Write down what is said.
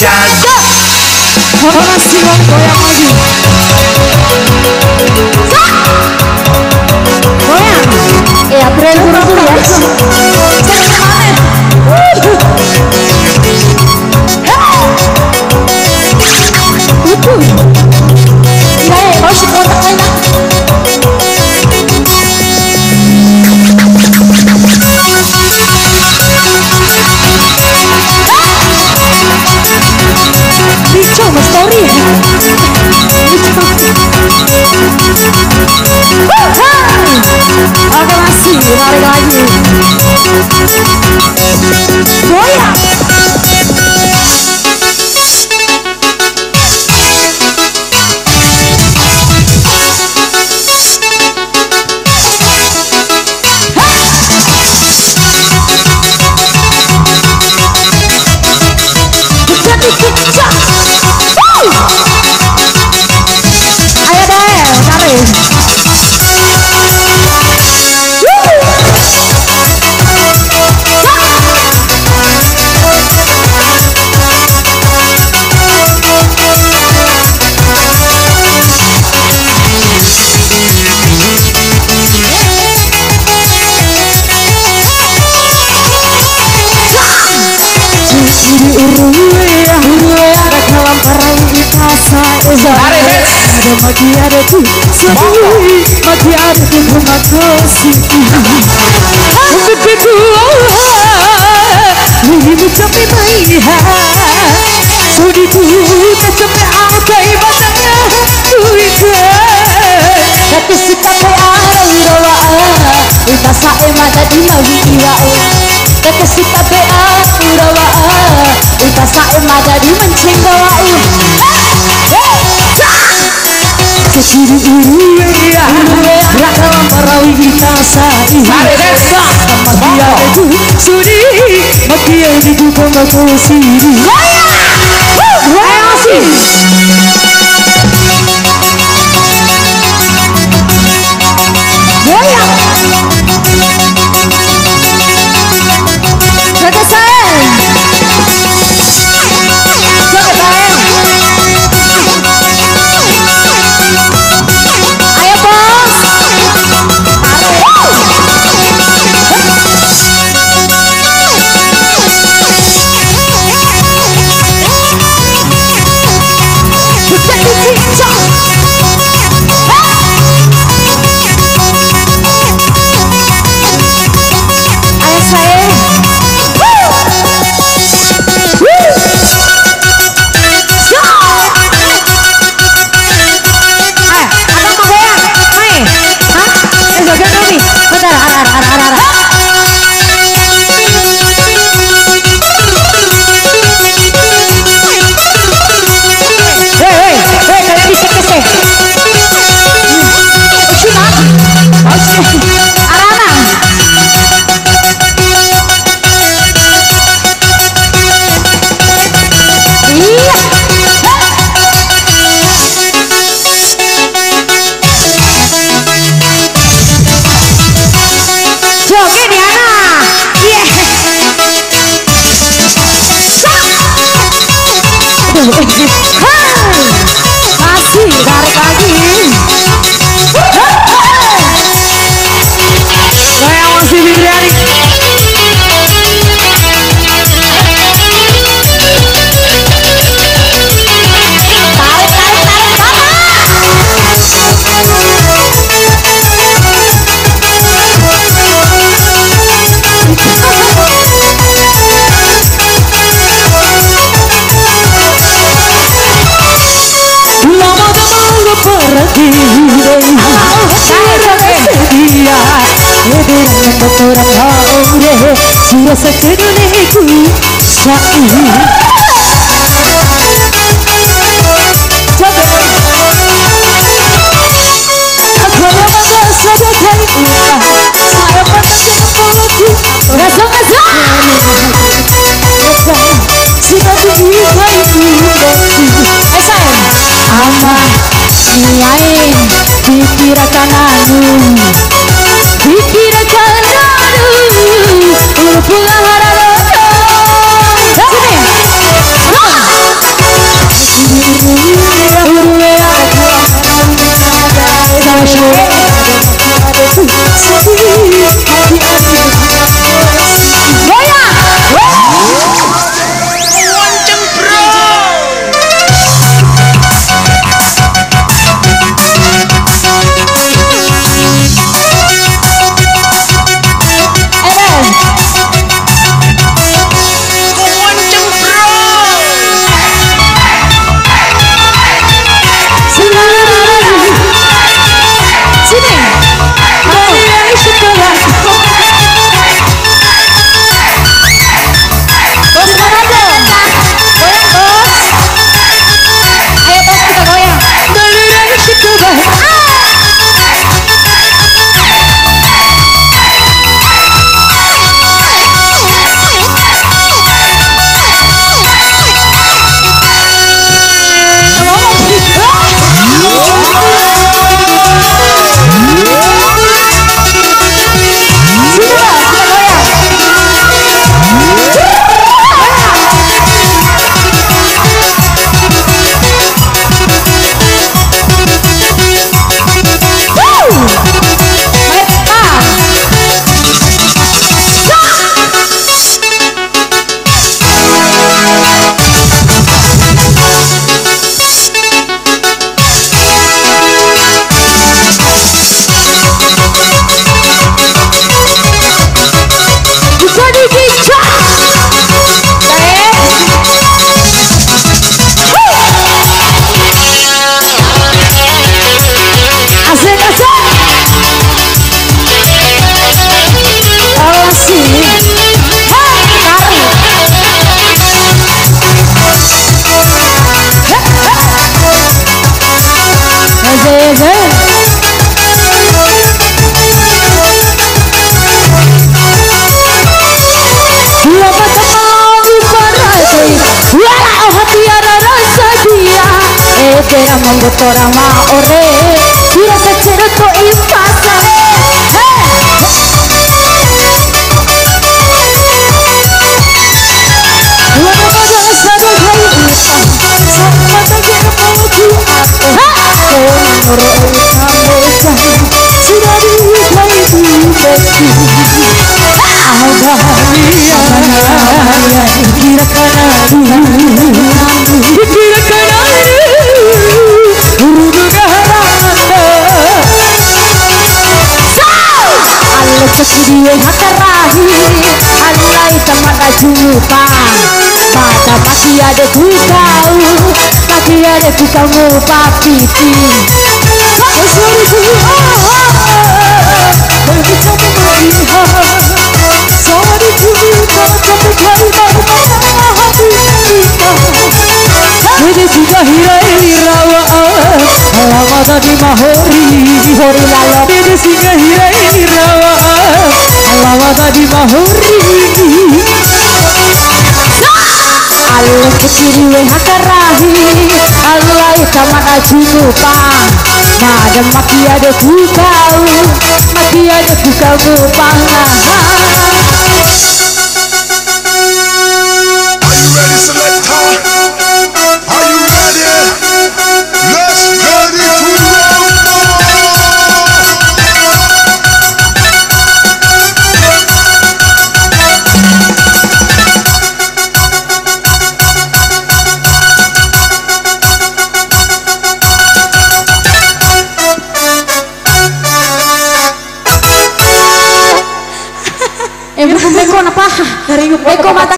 hujan. Masih mau goyang lagi. Goyang. April buru-buru ya. Coba story ya. Oke masih balik lagi. Goyang. Ada magi ada tuh sedih, magi ada tuh rumah kasih. Begitu ini capek melihat, sudah tuh capek apa ibadahnya tuh. Tapi si capek ada irawa, kita sama jadi mawi irawa. Tapi si capek ada irawa, kita sama jadi mencenggawa. Kecil uruya, rak dalam perawi kita sa'i. Magia itu sudi, magia itu pengaku siri. Goyang, sih. Goyang. Jaga sayang. Jaga sayang. Masih tarik lagi. Saya masih Biryani. Sudah sekeduniku sa'i. Aku bangga saja kalian. Saya pernah memulutku rasa-rasa. Sudah diikai itu. Sayang. Ama niain dikirakan anu. Dikirakan anu. Pulang harap. Sini. Era mangotora ma ore Ira secero to ipasa Wana pada sadu hai uta Sama tager mauju aku Noro uta moja Sirari hai dibeki Abaniya Kira kanadu Kira kanadu Sekiriwe hakarahi Allah tamada jumpa Pada pagi ada ku kau Pagi ada ku kamu papiti Sorry ku Baby kamu melihat Sorry ku Tapi kau baru hati kita Ini sudah hirai rawa Lama tadi mahori Hori lalu Ini sudah hirai rawa Lama tadi mahuri Allah kecil hakarahi Allah tamada jumpa Madam maki ada ku kau Maki ada ku kamu panah Are you ready, selector? Are you ready? Let's get it to Beko apa? Beko mata